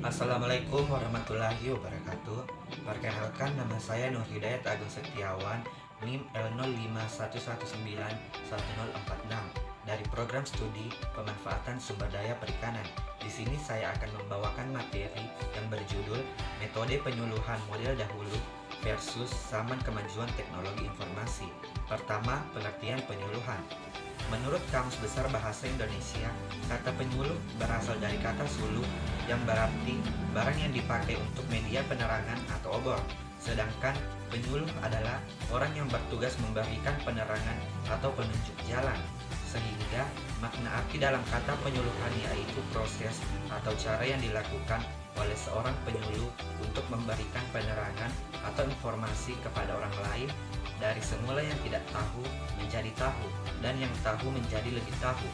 Assalamualaikum warahmatullahi wabarakatuh. Perkenalkan, nama saya Nur Hidayat Agung Setiawan, NIM L0511910046 dari program studi pemanfaatan sumber daya perikanan. Di sini saya akan membawakan materi yang berjudul Metode Penyuluhan Model Dahulu versus Zaman Kemajuan Teknologi Informasi. Pertama, pengertian penyuluhan. Menurut Kamus Besar Bahasa Indonesia, kata penyuluh berasal dari kata suluh yang berarti barang yang dipakai untuk media penerangan atau obor. Sedangkan penyuluh adalah orang yang bertugas memberikan penerangan atau penunjuk jalan. Sehingga makna arti dalam kata penyuluhan yaitu proses atau cara yang dilakukan oleh seorang penyuluh untuk memberikan penerangan atau informasi kepada orang lain dari semula yang tidak tahu menjadi tahu dan yang tahu menjadi lebih tahu.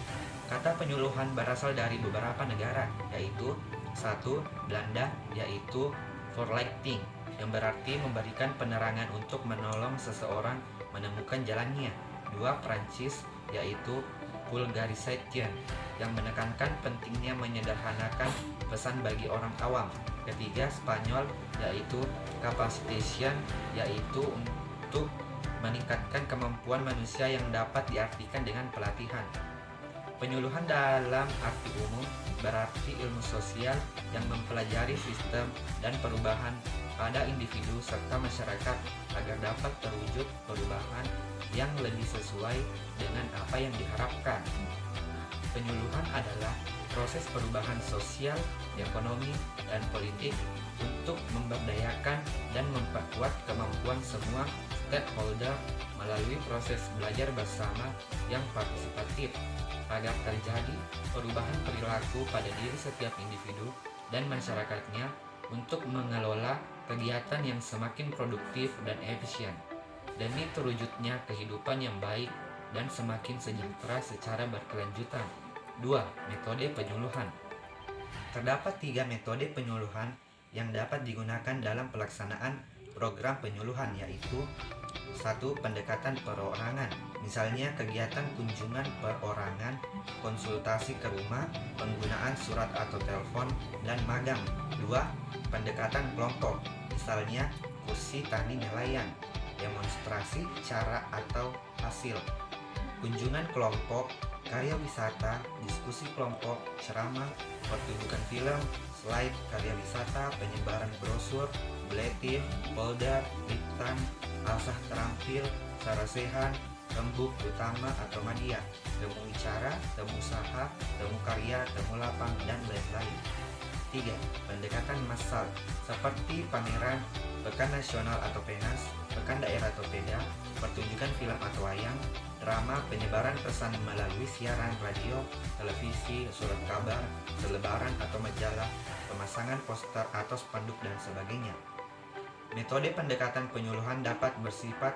Kata penyuluhan berasal dari beberapa negara, yaitu satu, Belanda, yaitu voorlichting, yang berarti memberikan penerangan untuk menolong seseorang menemukan jalannya. Dua, Prancis, yaitu vulgarisation, yang menekankan pentingnya menyederhanakan pesan bagi orang awam. Ketiga, Spanyol, yaitu capacitation, yaitu untuk meningkatkan kemampuan manusia yang dapat diartikan dengan pelatihan. Penyuluhan dalam arti umum berarti ilmu sosial yang mempelajari sistem dan perubahan pada individu serta masyarakat agar dapat terwujud perubahan yang lebih sesuai dengan apa yang diharapkan. Penyuluhan adalah proses perubahan sosial, ekonomi, dan politik untuk memberdayakan dan memperkuat kemampuan semua stakeholder melalui proses belajar bersama yang partisipatif agar terjadi perubahan perilaku pada diri setiap individu dan masyarakatnya untuk mengelola kegiatan yang semakin produktif dan efisien demi terwujudnya kehidupan yang baik dan semakin sejahtera secara berkelanjutan. 2. Metode penyuluhan. Terdapat 3 metode penyuluhan yang dapat digunakan dalam pelaksanaan program penyuluhan, yaitu 1. Pendekatan perorangan, misalnya kegiatan kunjungan perorangan, konsultasi ke rumah, penggunaan surat atau telepon, dan magang. 2. Pendekatan kelompok, misalnya kursi tani nelayan, demonstrasi cara atau hasil. Kunjungan kelompok, karya wisata, diskusi kelompok, ceramah, pertunjukan film, slide, karya wisata, penyebaran brosur, buletin, folder, liputan, asah terampil, sarasehan, rembuk utama atau media, temu bicara, temu usaha, temu karya, temu lapang, dan lain-lain. 3. Pendekatan massal, seperti pameran, pekan nasional atau PENAS, pekan daerah atau PEDA, pertunjukan film atau wayang, drama, penyebaran pesan melalui siaran radio, televisi, surat kabar, selebaran atau majalah, pemasangan poster atau spanduk, dan sebagainya. Metode pendekatan penyuluhan dapat bersifat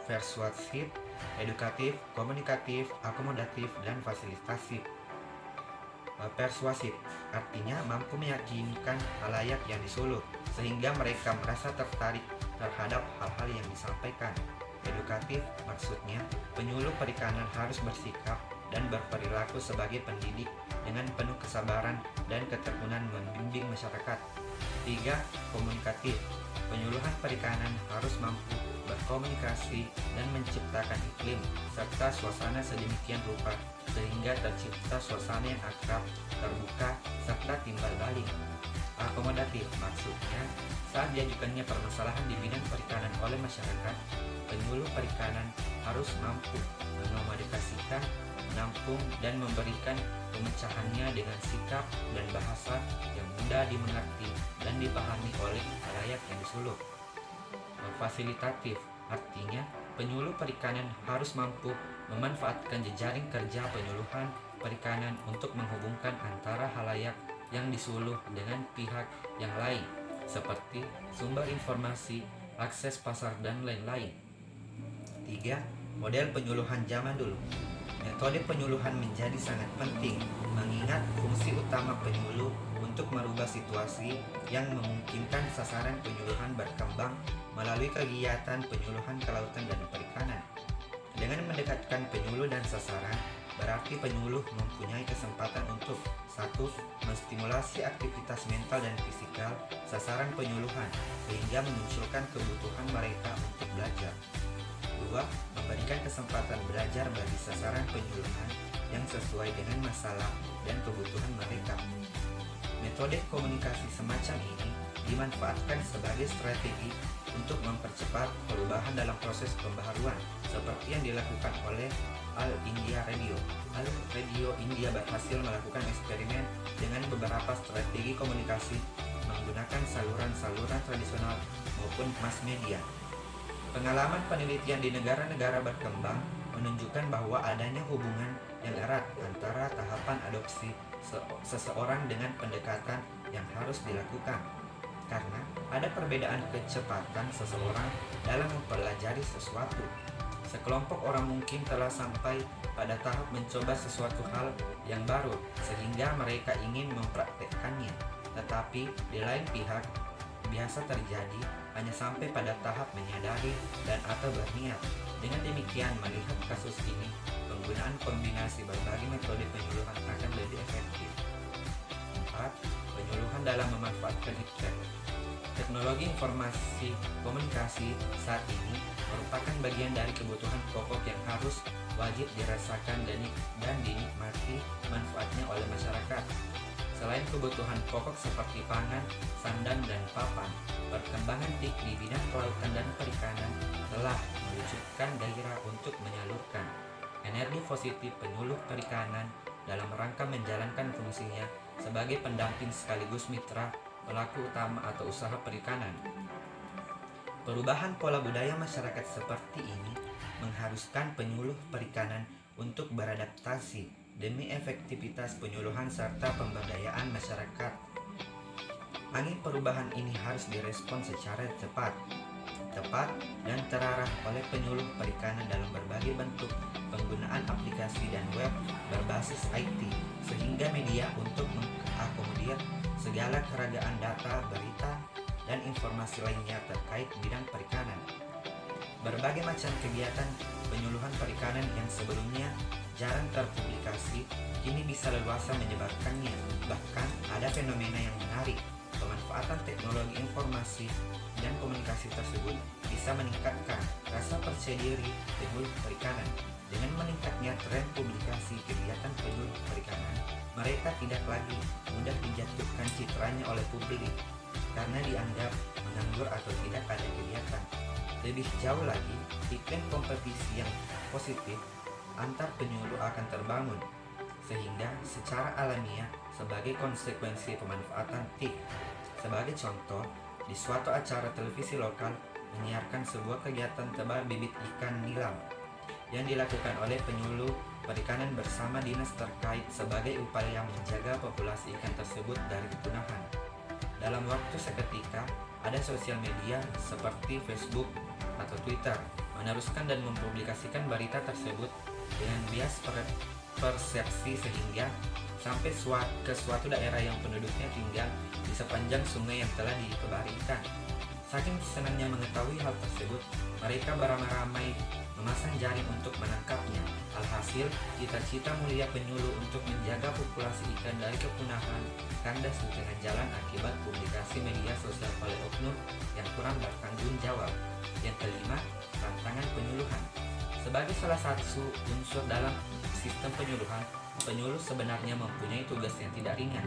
persuasif, edukatif, komunikatif, akomodatif, dan fasilitatif. Persuasif artinya mampu meyakinkan halayak yang disuluh sehingga mereka merasa tertarik terhadap hal-hal yang disampaikan. Edukatif maksudnya penyuluh perikanan harus bersikap dan berperilaku sebagai pendidik dengan penuh kesabaran dan ketekunan membimbing masyarakat. 3. Komunikatif, penyuluhan perikanan harus mampu berkomunikasi dan menciptakan iklim serta suasana sedemikian rupa sehingga tercipta suasana yang akrab, terbuka, serta timbal balik. Akomodatif maksudnya saat diajukannya permasalahan di bidang perikanan oleh masyarakat, penyuluh perikanan harus mampu mengomunikasikan, menampung, dan memberikan pemecahannya dengan sikap dan bahasa yang mudah dimengerti dan dipahami oleh halayak yang disuluh. Fasilitatif artinya penyuluh perikanan harus mampu memanfaatkan jejaring kerja penyuluhan perikanan untuk menghubungkan antara halayak yang disuluh dengan pihak yang lain seperti sumber informasi, akses pasar, dan lain-lain. 3. Model penyuluhan zaman dulu. Metode penyuluhan menjadi sangat penting mengingat fungsi utama penyuluh untuk merubah situasi yang memungkinkan sasaran penyuluhan berkembang melalui kegiatan penyuluhan kelautan dan perikanan. Dengan mendekatkan penyuluh dan sasaran, berarti penyuluh mempunyai kesempatan untuk: 1. Menstimulasi aktivitas mental dan fisikal sasaran penyuluhan sehingga memunculkan kebutuhan mereka untuk belajar. 2. Memberikan kesempatan belajar bagi sasaran penyuluhan yang sesuai dengan masalah dan kebutuhan mereka. Metode komunikasi semacam ini dimanfaatkan sebagai strategi untuk mempercepat perubahan dalam proses pembaharuan, seperti yang dilakukan oleh All India Radio. All Radio India berhasil melakukan eksperimen dengan beberapa strategi komunikasi menggunakan saluran-saluran tradisional maupun mass media. Pengalaman penelitian di negara-negara berkembang menunjukkan bahwa adanya hubungan yang erat antara tahapan adopsi seseorang dengan pendekatan yang harus dilakukan, karena ada perbedaan kecepatan seseorang dalam mempelajari sesuatu. Sekelompok orang mungkin telah sampai pada tahap mencoba sesuatu hal yang baru sehingga mereka ingin mempraktekkannya, tetapi di lain pihak biasa terjadi hanya sampai pada tahap menyadari dan atau berniat. Dengan demikian, melihat kasus ini, penggunaan kombinasi berbagai metode penyuluhan akan lebih efektif. 4. Penyuluhan dalam memanfaatkan internet. Teknologi informasi komunikasi saat ini merupakan bagian dari kebutuhan pokok yang harus wajib dirasakan dan dinikmati manfaatnya oleh masyarakat. Selain kebutuhan pokok seperti pangan, sandang, dan papan, perkembangan di bidang kelautan dan perikanan telah mewujudkan gairah untuk menyalurkan energi positif penyuluh perikanan dalam rangka menjalankan fungsinya sebagai pendamping sekaligus mitra pelaku utama atau usaha perikanan. Perubahan pola budaya masyarakat seperti ini mengharuskan penyuluh perikanan untuk beradaptasi demi efektivitas penyuluhan serta pemberdayaan masyarakat. Angin perubahan ini harus direspon secara tepat dan terarah oleh penyuluh perikanan dalam berbagai bentuk penggunaan aplikasi dan web berbasis IT, sehingga media untuk mengakomodir segala keragaman data, berita, dan informasi lainnya terkait bidang perikanan. Berbagai macam kegiatan penyuluhan perikanan yang sebelumnya jarang terpublikasi kini bisa leluasa menyebarkannya. Bahkan ada fenomena yang menarik. Pemanfaatan teknologi informasi dan komunikasi tersebut bisa meningkatkan rasa percaya diri penyuluh perikanan. Dengan meningkatnya tren publikasi kegiatan penyuluh perikanan, mereka tidak lagi mudah dijatuhkan citranya oleh publik karena dianggap menganggur atau tidak ada kegiatan. Lebih jauh lagi, iklim kompetisi yang positif antar penyuluh akan terbangun, sehingga secara alamiah sebagai konsekuensi pemanfaatan TIK. Sebagai contoh, di suatu acara televisi lokal menyiarkan sebuah kegiatan tebal bibit ikan nilam yang dilakukan oleh penyuluh perikanan bersama dinas terkait sebagai upaya menjaga populasi ikan tersebut dari kepunahan. Dalam waktu seketika, ada sosial media seperti Facebook atau Twitter meneruskan dan mempublikasikan berita tersebut dengan bias persepsi sehingga sampai ke suatu daerah yang penduduknya tinggal di sepanjang sungai yang telah dikebaringkan. Saking senangnya mengetahui hal tersebut, mereka beramai-ramai memasang jaring untuk menangkapnya. Alhasil, cita-cita mulia penyuluh untuk menjaga populasi ikan dari kepunahan kandas di tengah jalan akibat publikasi media sosial oleh oknum yang kurang bertanggung jawab. Yang kelima, tantangan penyuluhan. Sebagai salah satu unsur dalam sistem penyuluhan, penyuluh sebenarnya mempunyai tugas yang tidak ringan.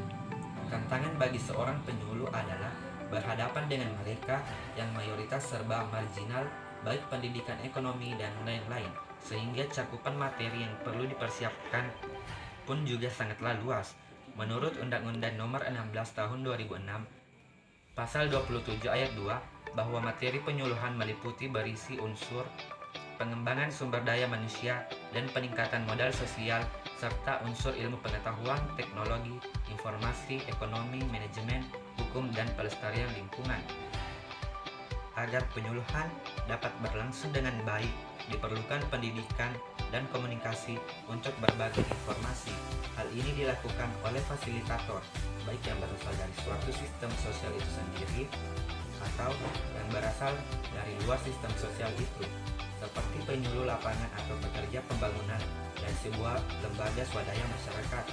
Tantangan bagi seorang penyuluh adalah berhadapan dengan mereka yang mayoritas serba marginal, baik pendidikan ekonomi dan lain-lain, sehingga cakupan materi yang perlu dipersiapkan pun juga sangatlah luas. Menurut Undang-Undang Nomor 16 Tahun 2006, Pasal 27 Ayat 2, bahwa materi penyuluhan meliputi berisi unsur pengembangan sumber daya manusia dan peningkatan modal sosial, serta unsur ilmu pengetahuan, teknologi, informasi, ekonomi, manajemen, hukum, dan pelestarian lingkungan. Agar penyuluhan dapat berlangsung dengan baik, diperlukan pendidikan dan komunikasi untuk berbagi informasi. Hal ini dilakukan oleh fasilitator, baik yang berasal dari suatu sistem sosial itu sendiri atau yang berasal dari luar sistem sosial itu, seperti penyuluh lapangan atau pekerja pembangunan dan sebuah lembaga swadaya masyarakat.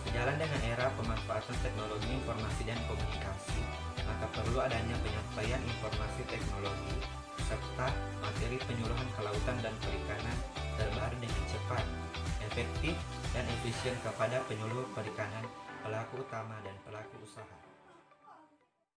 Sejalan dengan era pemanfaatan teknologi informasi dan komunikasi, maka perlu adanya penyampaian informasi teknologi serta materi penyuluhan kelautan dan perikanan terbaru dengan cepat, efektif, dan efisien kepada penyuluh perikanan, pelaku utama dan pelaku usaha.